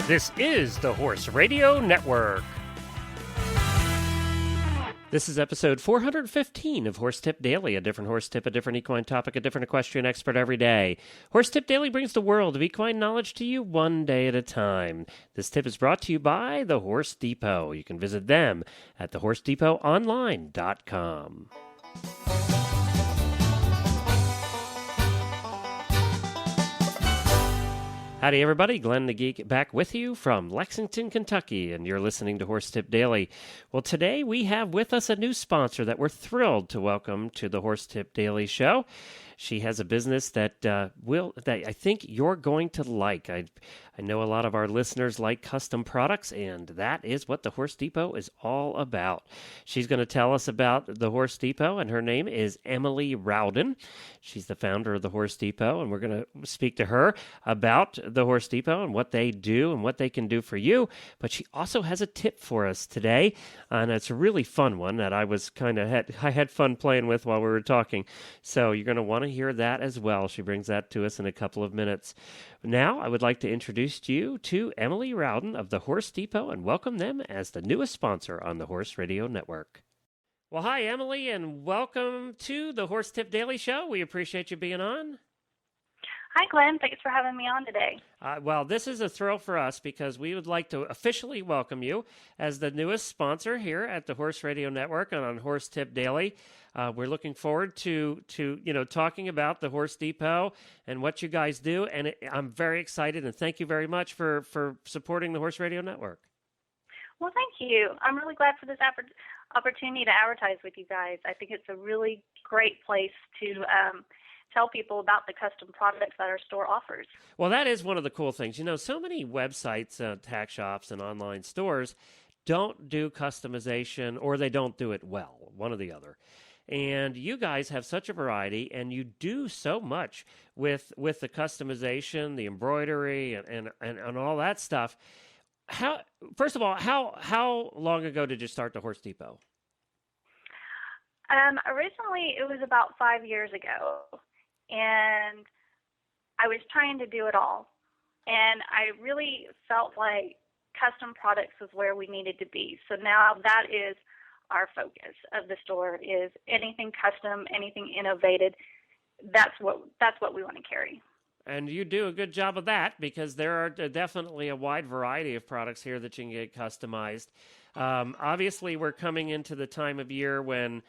This is the Horse Radio Network. This is episode 415 of Horse Tip Daily, a different horse tip, a different equine topic, a different equestrian expert every day. Horse Tip Daily brings the world of equine knowledge to you one day at a time. This tip is brought to you by The Horse Depot. You can visit them at thehorsedepot.online.com. Howdy, everybody. Glenn the Geek back with you from Lexington, Kentucky, and you're listening to Horse Tip Daily. Well, today we have with us a new sponsor that we're thrilled to welcome to the Horse Tip Daily show. She has a business that I think you're going to like. I know a lot of our listeners like custom products, and that is what the Horse Depot is all about. She's going to tell us about the Horse Depot, and her name is Emily Rowden. She's the founder of the Horse Depot, and we're going to speak to her about the Horse Depot and what they do and what they can do for you. But she also has a tip for us today, and it's a really fun one that I had fun playing with while we were talking. So you're going to want to hear that as well. She brings that to us in a couple of minutes. Now, I would like to introduce you to Emily Rowden of the Horse Depot and welcome them as the newest sponsor on the Horse Radio Network. Well, hi, Emily, and welcome to the Horse Tip Daily Show. We appreciate you being on. Hi, Glenn. Thanks for having me on today. Well, this is a thrill for us because we would like to officially welcome you as the newest sponsor here at the Horse Radio Network and on Horse Tip Daily. We're looking forward to talking about the Horse Depot and what you guys do, and I'm very excited, and thank you very much for supporting the Horse Radio Network. Well, thank you. I'm really glad for this opportunity to advertise with you guys. I think it's a really great place to tell people about the custom products that our store offers. Well, that is one of the cool things. You know, so many websites, tack shops, and online stores don't do customization, or they don't do it well, one or the other. And you guys have such a variety, and you do so much with the customization, the embroidery, and all that stuff. First of all, how long ago did you start the Horse Depot? Originally, it was about 5 years ago, and I was trying to do it all. And I really felt like custom products was where we needed to be. So now that is our focus of the store, is anything custom, anything innovative. That's what we want to carry. And you do a good job of that because there are definitely a wide variety of products here that you can get customized. Obviously, we're coming into the time of year when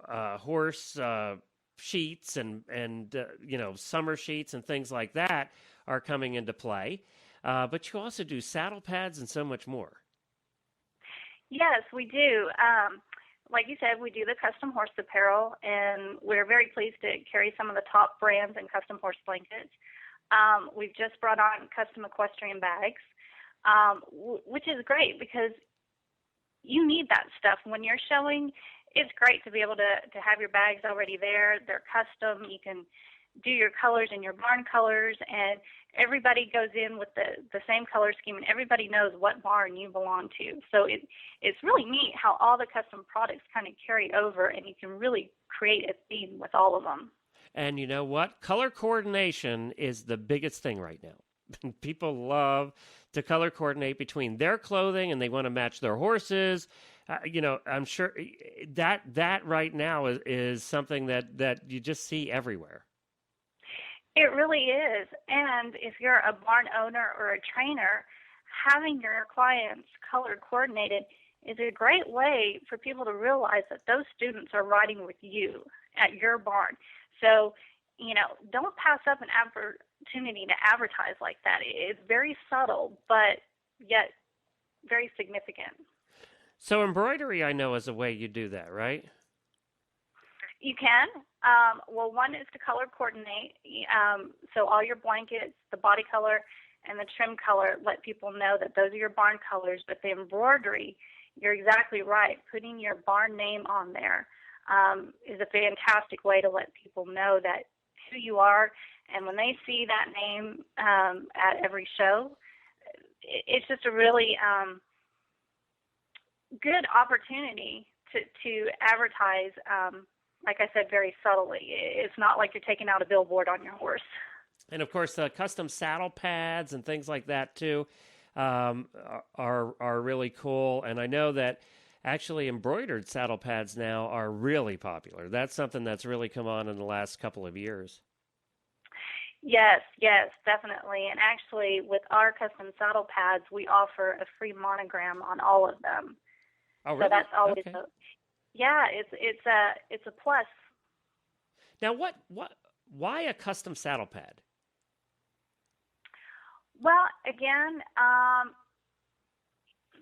horse sheets and summer sheets and things like that are coming into play. But you also do saddle pads and so much more. Yes, we do. Like you said, we do the custom horse apparel, and we're very pleased to carry some of the top brands in custom horse blankets. We've just brought on custom equestrian bags, which is great because you need that stuff when you're showing. It's great to be able to have your bags already there. They're custom. You can do your colors and your barn colors, and everybody goes in with the same color scheme, and everybody knows what barn you belong to. So it's really neat how all the custom products kind of carry over, and you can really create a theme with all of them. And you know what? Color coordination is the biggest thing right now. People love to color coordinate between their clothing, and they want to match their horses. I'm sure that right now is something that you just see everywhere. It really is. And if you're a barn owner or a trainer, having your clients color coordinated is a great way for people to realize that those students are riding with you at your barn. So, don't pass up an opportunity to advertise like that. It's very subtle, but yet very significant. So embroidery, I know, is a way you do that, right? You can. Well, one is to color coordinate. So all your blankets, the body color, and the trim color, let people know that those are your barn colors. But the embroidery, you're exactly right. Putting your barn name on there is a fantastic way to let people know that who you are. And when they see that name at every show, it's just a really good opportunity to advertise, like I said, very subtly. It's not like you're taking out a billboard on your horse. And of course, custom saddle pads and things like that too are really cool. And I know that actually embroidered saddle pads now are really popular. That's something that's really come on in the last couple of years. Yes, yes, definitely. And actually, with our custom saddle pads, we offer a free monogram on all of them. Oh, So really? that's always Okay. yeah, it's a plus. Now, why a custom saddle pad? Well, again,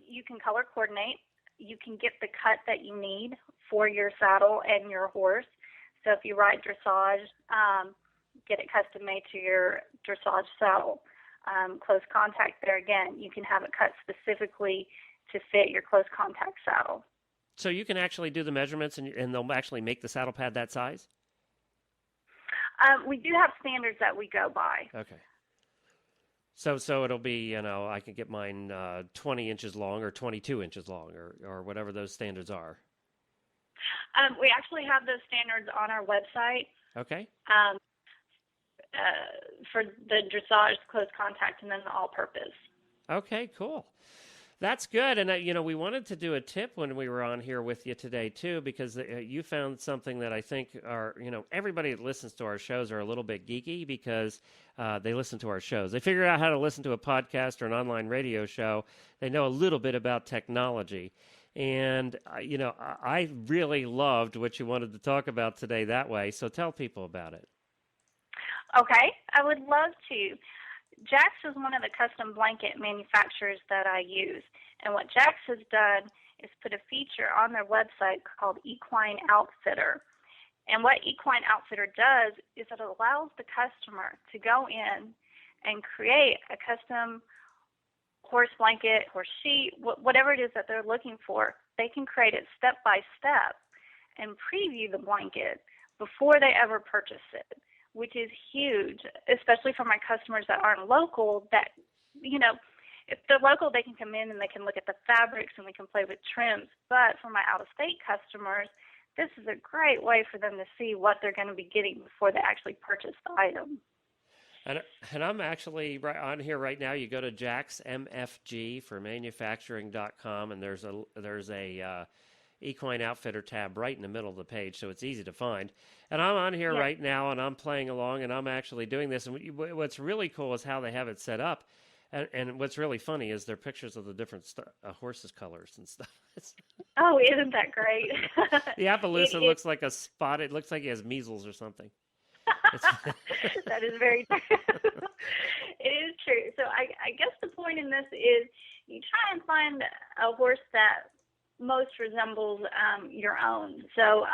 you can color coordinate. You can get the cut that you need for your saddle and your horse. So if you ride dressage, get it custom made to your dressage saddle. Close contact, there again, you can have it cut specifically to fit your close contact saddle. So you can actually do the measurements, and they'll actually make the saddle pad that size? We do have standards that we go by. Okay. So it'll be, I can get mine 20 inches long or 22 inches long or whatever those standards are. We actually have those standards on our website. Okay. For the dressage, close contact, and then the all-purpose. Okay, cool. That's good. And, we wanted to do a tip when we were on here with you today, too, because you found something that I think everybody that listens to our shows are a little bit geeky because they listen to our shows. They figure out how to listen to a podcast or an online radio show. They know a little bit about technology. And, I really loved what you wanted to talk about today that way. So tell people about it. Okay, I would love to. Jax is one of the custom blanket manufacturers that I use. And what Jax has done is put a feature on their website called Equine Outfitter. And what Equine Outfitter does is it allows the customer to go in and create a custom horse blanket, horse sheet, whatever it is that they're looking for. They can create it step by step and preview the blanket before they ever purchase it, which is huge, especially for my customers that aren't local, that, if they're local, they can come in and they can look at the fabrics and they can play with trims. But for my out-of-state customers, this is a great way for them to see what they're going to be getting before they actually purchase the item. And I'm actually right on here right now. You go to jaxmfg for manufacturing.com, and there's a Equine Outfitter tab right in the middle of the page, so it's easy to find. And I'm on here right now, and I'm playing along, and I'm actually doing this. And what's really cool is how they have it set up. And what's really funny is their pictures of the different horses' colors and stuff. Oh, isn't that great? The Appaloosa looks like a spot. It looks like he has measles or something. That is very true. It is true. So I guess the point in this is you try and find a horse that most resembles your own. So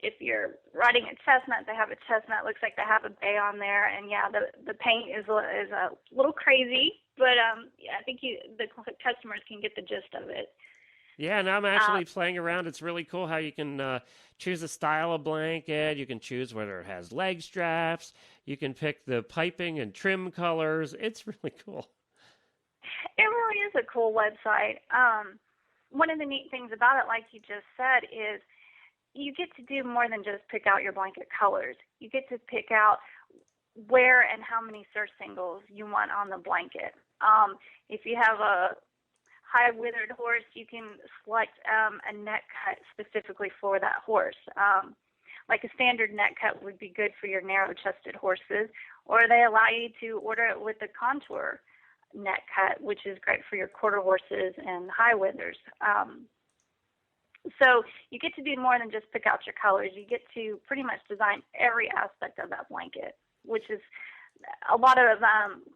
if you're riding a chestnut, they have a chestnut. Looks like they have a bay on there, and the paint is a little crazy, but I think the customers can get the gist of it. Yeah, and I'm actually playing around. It's really cool how you can choose a style of blanket. You can choose whether it has leg straps. You can pick the piping and trim colors. It's really cool. It really is a cool website. One of the neat things about it, like you just said, is you get to do more than just pick out your blanket colors. You get to pick out where and how many surf singles you want on the blanket. If you have a high withered horse, you can select a neck cut specifically for that horse. Like a standard neck cut would be good for your narrow-chested horses, or they allow you to order it with a contour neck cut, which is great for your quarter horses and high withers. So you get to do more than just pick out your colors. You get to pretty much design every aspect of that blanket, which is a lot of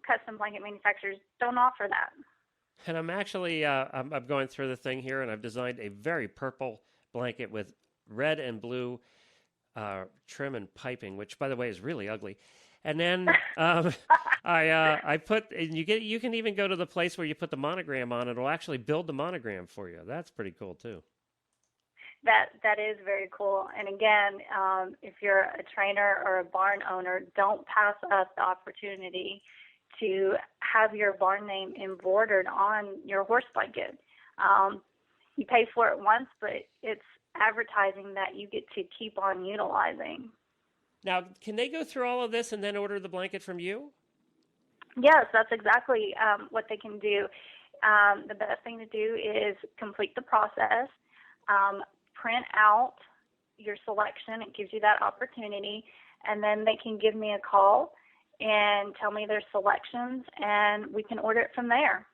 custom blanket manufacturers don't offer that. And I'm actually I'm going through the thing here, and I've designed a very purple blanket with red and blue trim and piping, which, by the way, is really ugly. And then I put, and you can even go to the place where you put the monogram on. It'll actually build the monogram for you. That's pretty cool too. That is very cool. And again, if you're a trainer or a barn owner, don't pass up the opportunity to have your barn name embroidered on your horse blanket. You pay for it once, but it's advertising that you get to keep on utilizing. Now, can they go through all of this and then order the blanket from you? Yes, that's exactly what they can do. The best thing to do is complete the process, print out your selection. It gives you that opportunity, and then they can give me a call and tell me their selections, and we can order it from there.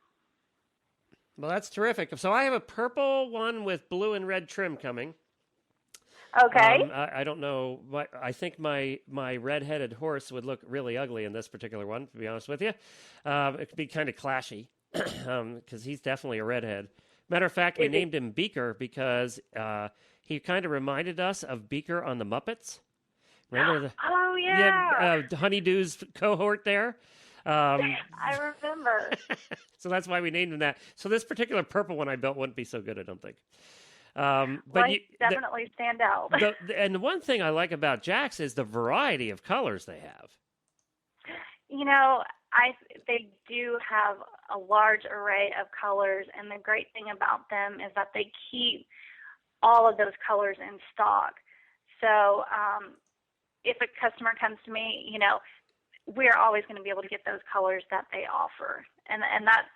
Well, that's terrific. So I have a purple one with blue and red trim coming. Okay. I don't know. I think my red-headed horse would look really ugly in this particular one, to be honest with you. It could be kind of clashy because he's definitely a redhead. Matter of fact, we named him Beaker because he kind of reminded us of Beaker on the Muppets. Remember the Oh, yeah. Honeydew's cohort there? I remember. So that's why we named him that. So this particular purple one I built wouldn't be so good, I don't think. But you definitely stand out. And the one thing I like about Jax is the variety of colors they have. You know, they do have a large array of colors, and the great thing about them is that they keep all of those colors in stock. So if a customer comes to me, you know, we're always going to be able to get those colors that they offer, and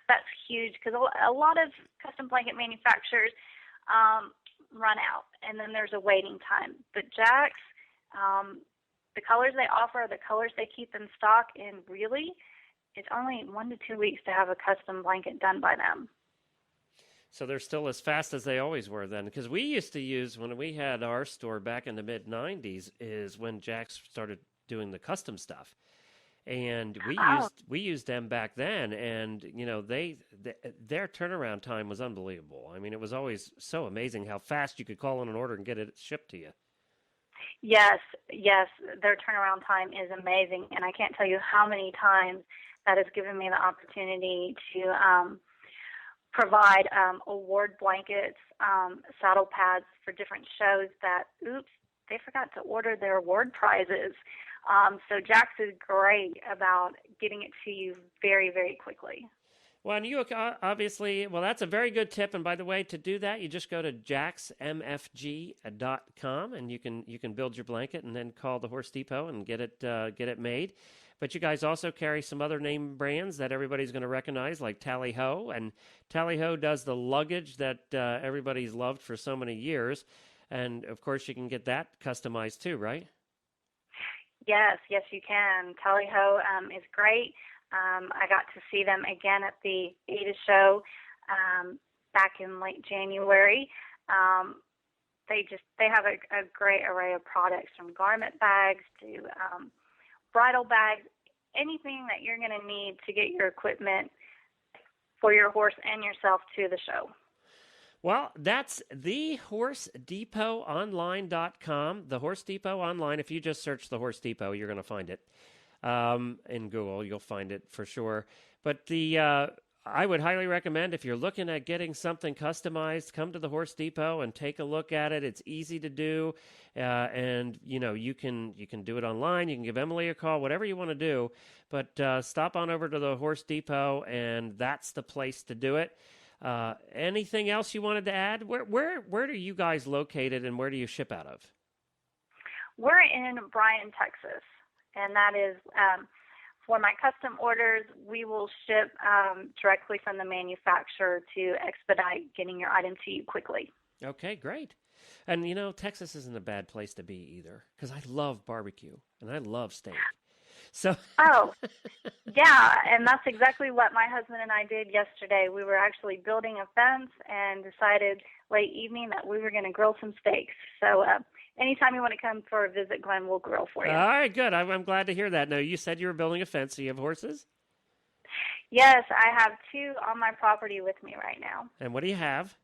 that's huge because a lot of custom blanket manufacturers run out, and then there's a waiting time. But Jax, the colors they offer, the colors they keep in stock, and really, it's only 1 to 2 weeks to have a custom blanket done by them. So they're still as fast as they always were then, because we used to use, when we had our store back in the mid-'90s, is when Jax started doing the custom stuff. And we used them back then, and you know their turnaround time was unbelievable. I mean, it was always so amazing how fast you could call in an order and get it shipped to you. Yes, their turnaround time is amazing, and I can't tell you how many times that has given me the opportunity to provide award blankets, saddle pads for different shows that, they forgot to order their award prizes. So Jax is great about getting it to you very, very quickly. Well, and you obviously, that's a very good tip. And by the way, to do that, you just go to jaxmfg.com and you can build your blanket and then call the Horse Depot and get it made. But you guys also carry some other name brands that everybody's going to recognize, like Tally Ho. And Tally Ho does the luggage that everybody's loved for so many years. And, of course, you can get that customized too, right? Yes, you can. Tally Ho is great. I got to see them again at the ADA show back in late January. They have a great array of products, from garment bags to bridle bags, anything that you're going to need to get your equipment for your horse and yourself to the show. Well, that's thehorsedepotonline.com. The Horse Depot Online. If you just search the Horse Depot, you're going to find it. In Google, you'll find it for sure. But I would highly recommend, if you're looking at getting something customized, come to the Horse Depot and take a look at it. It's easy to do, and you can do it online. You can give Emily a call, whatever you want to do. But stop on over to the Horse Depot, and that's the place to do it. Anything else you wanted to add? Where are you guys located, and where do you ship out of? We're in Bryan, Texas, and that is for my custom orders. We will ship directly from the manufacturer to expedite getting your item to you quickly. Okay, great. And Texas isn't a bad place to be either, because I love barbecue and I love steak. So. Yeah, and that's exactly what my husband and I did yesterday. We were actually building a fence and decided late evening that we were going to grill some steaks. So anytime you want to come for a visit, Glenn, we'll grill for you. All right, good. I'm glad to hear that. Now, you said you were building a fence, so you have horses? Yes, I have 2 on my property with me right now. And what do you have?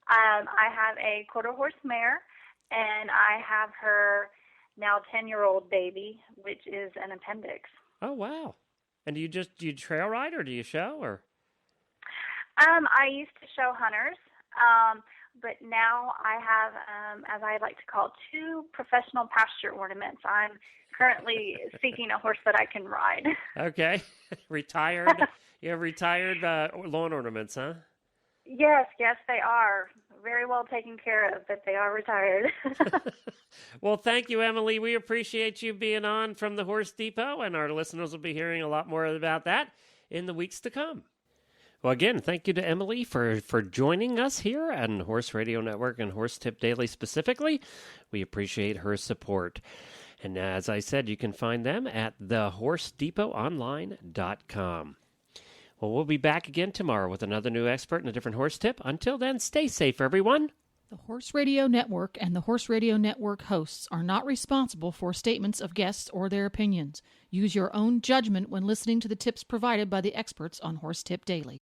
I have a quarter horse mare, and I have her now 10-year-old baby, which is an appendix. Oh, wow. And do you trail ride, or do you show, or? I used to show hunters, but now I have, as I like to call it, 2 professional pasture ornaments. I'm currently seeking a horse that I can ride. Okay. Retired. You have retired lawn ornaments, huh? Yes, they are. very well taken care of, but they are retired. Well, thank you, Emily. We appreciate you being on from the Horse Depot, and our listeners will be hearing a lot more about that in the weeks to come. Well, again, thank you to Emily for joining us here on Horse Radio Network and Horse Tip Daily specifically. We appreciate her support. And as I said, you can find them at thehorsedepotonline.com. Well, we'll be back again tomorrow with another new expert and a different horse tip. Until then, stay safe, everyone. The Horse Radio Network and the Horse Radio Network hosts are not responsible for statements of guests or their opinions. Use your own judgment when listening to the tips provided by the experts on Horse Tip Daily.